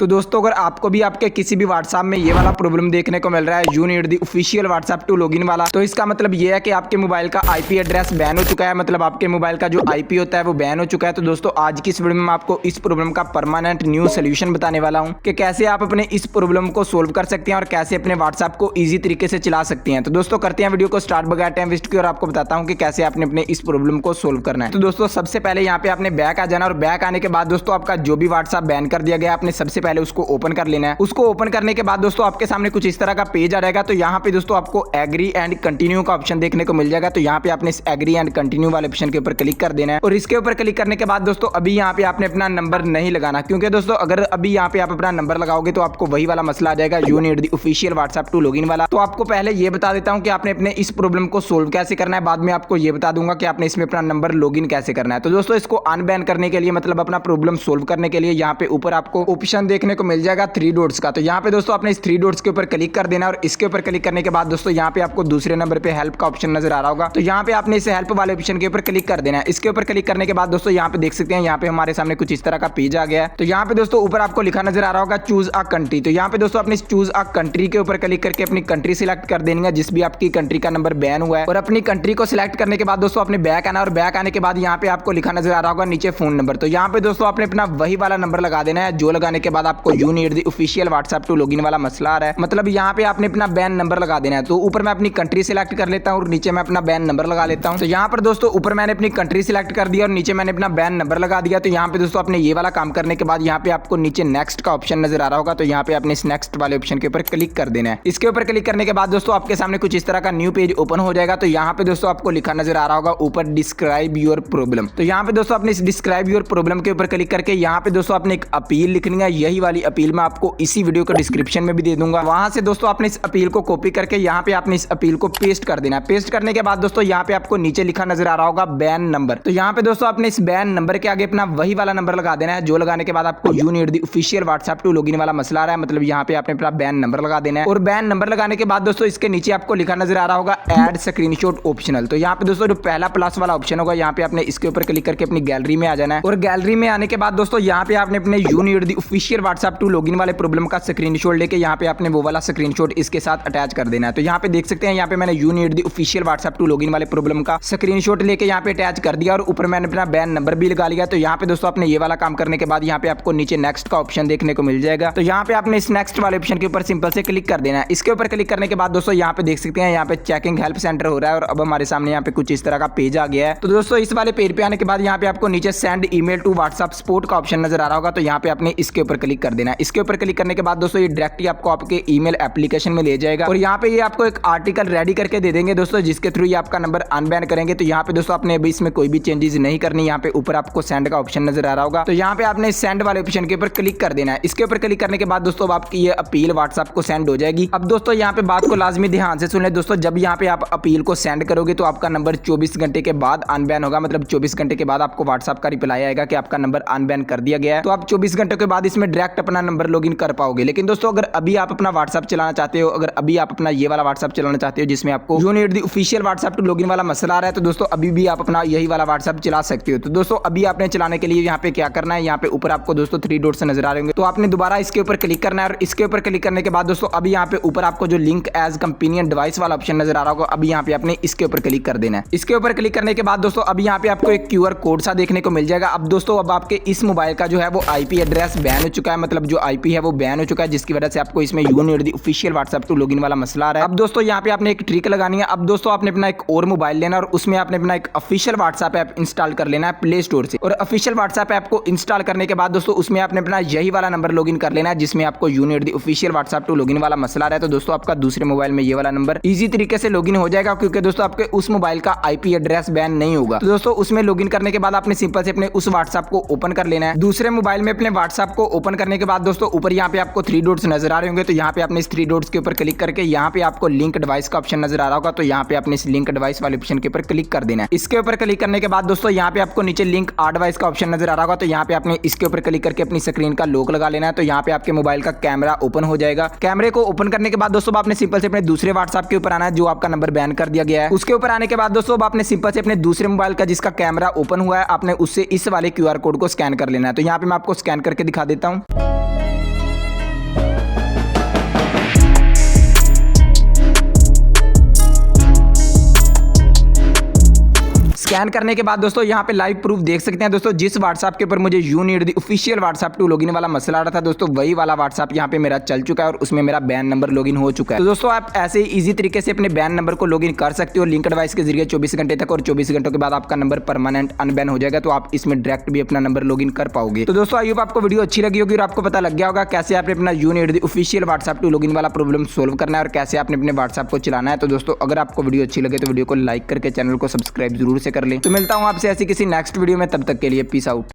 तो दोस्तों अगर आपको भी आपके किसी भी व्हाट्सएप में ये वाला प्रॉब्लम देखने को मिल रहा है, you need the official WhatsApp to login वाला, तो इसका मतलब ये है कि आपके मोबाइल का आईपी एड्रेस बैन हो चुका है। मतलब आपके मोबाइल का जो आईपी होता है वो बैन हो चुका है। तो दोस्तों आज की इस वीडियो में मैं आपको इस प्रॉब्लम का परमानेंट न्यू सोल्यूशन बताने वाला हूँ कि कैसे आप अपने इस प्रॉब्लम को सोल्व कर सकते हैं और कैसे अपने व्हाट्सएप को ईजी तरीके से चला सकते हैं। तो दोस्तों करते हैं वीडियो को स्टार्ट बगैर टाइम वेस्ट किए और आपको बताता हूँ कि कैसे आपने अपने इस प्रॉब्लम को सोल्व करना है। तो दोस्तों सबसे पहले यहाँ पे आपने बैक आ जाना और बैक आने के बाद दोस्तों आपका जो भी व्हाट्सएप बैन कर दिया गया आपने सबसे पहले उसको ओपन कर लेना है। उसको ओपन करने के बाद दोस्तों आपके सामने कुछ इस तरह का पेज आ जाएगा। तो यहाँ पे दोस्तों आपको एग्री एंड कंटिन्यू का ऑप्शन देखने को मिल जाएगा। तो यहाँ पे आपने इस एग्री एंड कंटिन्यू वाले ऑप्शन के ऊपर क्लिक कर देना है और इसके ऊपर क्लिक करने के बाद दोस्तों अभी यहाँ पे आपने अपना नंबर नहीं लगाना, क्योंकि दोस्तों अगर अभी यहाँ पे आप अपना नंबर लगाओगे तो आपको वही वाला मसला आ जाएगा, you need the official WhatsApp to login वाला। तो आपको पहले ये बता देता हूँ कि आपने अपने इस प्रॉब्लम को सोल्व कैसे करना है, बाद में आपको ये बता दूंगा कि आपने इसमें अपना नंबर लॉगिन कैसे करना है। तो दोस्तों इसको अनबैन करने के लिए मतलब अपना प्रॉब्लम सोल्व करने के लिए यहाँ पे ऊपर आपको ऑप्शन देखने को मिल जाएगा 3 डॉट्स का। तो यहाँ पे दोस्तों आपने इस 3 डॉट्स के ऊपर क्लिक कर देना और इसके ऊपर क्लिक करने के बाद दोस्तों यहाँ पे आपको दूसरे नंबर पे हेल्प का ऑप्शन नजर आ रहा होगा। तो यहाँ पे आपने इस हेल्प वाले ऑप्शन के ऊपर क्लिक कर देना है। इसके ऊपर क्लिक करने के बाद दोस्तों यहाँ पे देख सकते हैं यहाँ पे हमारे सामने कुछ इस तरह का पेज आ गया है। तो यहाँ पे दोस्तों ऊपर आपको लिखा नजर आ रहा होगा चूज अ कंट्री। तो यहाँ पे दोस्तों आपने इस चूज अ कंट्री के ऊपर क्लिक करके अपनी कंट्री सिलेक्ट कर देनी है जिस भी आपकी कंट्री का नंबर बैन हुआ है। और अपनी कंट्री को सिलेक्ट करने के बाद दोस्तों आपने बैक आना और बैक आने के बाद यहाँ पे आपको लिखा नजर आ रहा होगा नीचे फोन नंबर। तो यहाँ पे दोस्तों आपने अपना वही वाला नंबर लगा देना है जो लगाने के बाद आपको you need the official WhatsApp to login वाला मसला आ रहा है। मतलब यहाँ पे आपने अपना बैन नंबर लगा देना है। तो ऊपर मैं अपनी कंट्री सिलेक्ट कर लेता हूँ और नीचे मैं अपना बैन नंबर लगा लेता हूँ। तो यहाँ पर दोस्तों ऊपर मैंने अपनी कंट्री सिलेक्ट कर दिया और नीचे मैंने अपना बैन नंबर लगा दिया। तो यहाँ पे दोस्तों आपने ये वाला काम करने के बाद यहाँ पे आपको नीचे नेक्स्ट का ऑप्शन नजर आ रहा होगा। तो यहाँ पे आपने इस नेक्स्ट वाले ऑप्शन के ऊपर क्लिक कर देना है। इसके ऊपर क्लिक करने के बाद दोस्तों आपके सामने कुछ इस तरह का न्यू पेज ओपन हो जाएगा। तो यहाँ पे दोस्तों आपको लिखा नजर आ रहा होगा ऊपर डिस्क्राइब योर प्रॉब्लम। तो यहाँ पे दोस्तों आपने इस डिस्क्राइब योर प्रॉब्लम के ऊपर क्लिक करके यहाँ पे दोस्तों आपने एक अपील लिखनी है। यही वाली अपील मैं आपको इसी वीडियो के डिस्क्रिप्शन में भी दे दूंगा। वहां से दोस्तों आपने इस अपील को कॉपी करके यहाँ पे आपने इस अपील को पेस्ट कर देना है। पेस्ट करने के बाद दोस्तों यहाँ पे आपको नीचे लिखा नजर आ रहा होगा बैन नंबर। तो यहाँ पे दोस्तों आपने इस बैन नंबर के आगे अपना वही वाला नंबर लगा देना है जो लगाने के बाद आपको you need the official WhatsApp to login वाला मसला आ रहा है। मतलब यहाँ पे आपने अपना बैन नंबर लगा देना है और बैन नंबर लगाने के बाद दोस्तों इसके नीचे आपको लिखा नजर आ रहा होगा ऐड स्क्रीनशॉट ऑप्शनल। तो यहाँ पे दोस्तों जो पहला प्लस वाला ऑप्शन होगा यहाँ पे आपने इसके ऊपर क्लिक करके अपनी गैलरी में आ जाना है और गैलरी में आने के बाद दोस्तों यहाँ पे आपने अपने you need the official WhatsApp to login वाले प्रॉब्लम का स्क्रीनशॉट लेके यहाँ पे आपने वो वाला स्क्रीनशॉट इसके साथ अटैच कर देना है। तो यहाँ पे देख सकते हैं यहाँ पे मैंने you need the official WhatsApp to login वाले प्रॉब्लम का स्क्रीनशॉट लेके यहाँ पे अटैच कर दिया और ऊपर मैंने अपना बैन नंबर भी लगा लिया। तो यहाँ पे दोस्तों आपने ये वाला काम करने के बाद यहाँ पे आपको नीचे नेक्स्ट का ऑप्शन देखने को मिल जाएगा। तो यहाँ पे आपने इस नेक्स्ट वाले ऑप्शन के ऊपर सिंपल से क्लिक कर देना है। इसके ऊपर क्लिक करने के बाद दोस्तों यहाँ पे देख सकते हैं यहाँ पे चेकिंग हेल्प सेंटर हो रहा है और अब हमारे सामने यहाँ पे कुछ इस तरह का पेज आ गया है। तो दोस्तों इस वाले पेज पे आने के बाद यहाँ पे आपको नीचे send email to WhatsApp support का ऑप्शन नजर आ रहा होगा। तो यहाँ पे आपने इसके ऊपर क्लिक कर देना है। इसके ऊपर क्लिक करने के बाद दोस्तों ये डायरेक्टली आपको आपके ईमेल एप्लीकेशन में ले जाएगा और यहाँ पे ये आपको एक आर्टिकल रेडी करके दे देंगे दोस्तों जिसके थ्रू ये आपका नंबर अनबैन करेंगे। तो यहाँ पे दोस्तों आपने अभी इसमें कोई भी चेंजेस नहीं करनी। यहाँ पे ऊपर आपको सेंड का ऑप्शन नजर आ रहा होगा। तो यहाँ पे आपने सेंड वाले ऑप्शन के ऊपर क्लिक कर देना है। इसके ऊपर क्लिक करने के बाद दोस्तों आपकी ये अपील व्हाट्सएप को सेंड हो जाएगी। अब दोस्तों यहाँ पे बात को लाजमी ध्यान से सुन ले दोस्तों, जब यहाँ पे आप अपील को सेंड करोगे तो आपका नंबर 24 घंटे के बाद अनबैन होगा। मतलब 24 घंटे के बाद आपको व्हाट्सएप का रिप्लाई आएगा कि आपका नंबर अनबैन कर दिया गया है। तो आप 24 घंटे के बाद इसमें डायरेक्ट अपना नंबर लॉगिन कर पाओगे। लेकिन दोस्तों अगर अभी आप अपना व्हाट्सएप चलाना चाहते हो, अगर अभी आप अपना ये वाला व्हाट्सएप चलाना चाहते हो जिसमें आपको you need the official WhatsApp to login वाला मसला आ रहा है, तो दोस्तों अभी भी आप अपना यही वाला व्हाट्सएप चला सकते हो। तो दोस्तों अभी आपने चलाने के लिए यहाँ पे क्या करना है, यहाँ पे ऊपर आपको दोस्तों 3 डॉट्स नजर आ रहे होंगे। तो आपने दोबारा इसके ऊपर क्लिक करना है और इसके ऊपर क्लिक करने के बाद दोस्तों अभी यहाँ पे ऊपर आपको जो लिंक एज कंपेनियन डिवाइस वाला ऑप्शन नजर आ रहा होगा, अभी यहाँ पे आपने इसके ऊपर क्लिक कर देना है। इसके ऊपर क्लिक करने के बाद दोस्तों अभी यहाँ पे आपको एक QR कोड सा देखने को मिल जाएगा। अब दोस्तों अब आपके इस मोबाइल का जो है वो आईपी एड्रेस बैन हो चुका है। मतलब जो आईपी है वो बैन हो चुका है जिसकी वजह से आपको इसमें you need the official WhatsApp to login वाला मसला आ रहा है। अब दोस्तों यहाँ पे आपने एक ट्रिक लगानी है। अब दोस्तों आपने अपना एक और मोबाइल लेना और उसमें आपने अपना एक ऑफिशियल व्हाट्सएप ऐप इंस्टॉल कर लेना है प्ले स्टोर से। और ऑफिशियल व्हाट्सएप ऐप को इंस्टॉल करने के बाद दोस्तों उसमें आपने अपना यही वाला नंबर लॉगिन कर लेना है जिसमें आपको you need the official WhatsApp to login वाला मसला आ रहा है। तो दोस्तों आपका दूसरे मोबाइल में ये वाला नंबर इजी तरीके से लॉगिन हो जाएगा क्योंकि दोस्तों आपके उस मोबाइल का आईपी एड्रेस बैन नहीं होगा। तो दोस्तों उसमें लॉगिन करने के बाद आपने सिंपल से अपने उस व्हाट्सएप को ओपन कर लेना है। दूसरे मोबाइल में अपने व्हाट्सएप को ओपन करने के बाद दोस्तों ऊपर यहाँ पे आपको 3 डॉट्स नजर आ रहे होंगे। तो यहाँ पे आपने इस 3 डॉट्स के ऊपर क्लिक करके यहाँ पे आपको लिंक डिवाइस का ऑप्शन नजर आ रहा होगा। तो यहाँ पे आपने इस लिंक डिवाइस वाले ऑप्शन के ऊपर क्लिक कर देना है। इसके ऊपर क्लिक करने के बाद दोस्तों यहाँ पे आपको नीचे लिंक डिवाइस का ऑप्शन नजर आ रहा होगा। तो यहाँ पे आपने इसके ऊपर क्लिक करके अपनी स्क्रीन का लॉक लगा लेना है। तो यहाँ पे आपके मोबाइल का कैमरा ओपन हो जाएगा। कैमरे को ओपन करने के बाद दोस्तों आपने सिंपल से अपने दूसरे व्हाट्सएप के ऊपर आना है जो आपका नंबर बैन कर दिया गया है। उसके ऊपर आने के बाद दोस्तों आपने सिंपल से अपने दूसरे मोबाइल का जिसका कैमरा ओपन हुआ है आपने उससे इस वाले QR कोड को स्कैन कर लेना है। तो यहाँ पे मैं आपको स्कैन करके दिखा देता हूँ। स्कैन करने के बाद दोस्तों यहाँ पे लाइव प्रूफ देख सकते हैं दोस्तों, जिस व्हाट्सएप के ऊपर मुझे you need the official WhatsApp to login वाला मसला आ रहा था दोस्तों, वही वाला व्हाट्सएप यहाँ पे मेरा चल चुका है और उसमें मेरा बैन नंबर लॉगिन हो चुका है। तो दोस्तों आप ऐसे ही इजी तरीके से अपने बैन नंबर को लॉगिन कर सकते हो लिंक डिवाइस के जरिए 24 घंटे तक, और 24 घंटों के बाद आपका नंबर परमानेंट अनबैन हो जाएगा। तो आप इसमें डायरेक्ट भी अपना नंबर लॉगिन कर पाओगे। तो दोस्तों आई होप आपको वीडियो अच्छी लगी होगी और आपको पता लग गया होगा कैसे आपने अपना you need the official WhatsApp to login वाला प्रॉब्लम सोल्व करना है और कैसे आपने अपने व्हाट्सएप को चलाना है। तो दोस्तों अगर आपको वीडियो अच्छी लगे तो वीडियो को लाइक करके चैनल को सब्सक्राइब जरूर से कर ले। तो मिलता हूं आपसे ऐसी किसी नेक्स्ट वीडियो में, तब तक के लिए पीस आउट।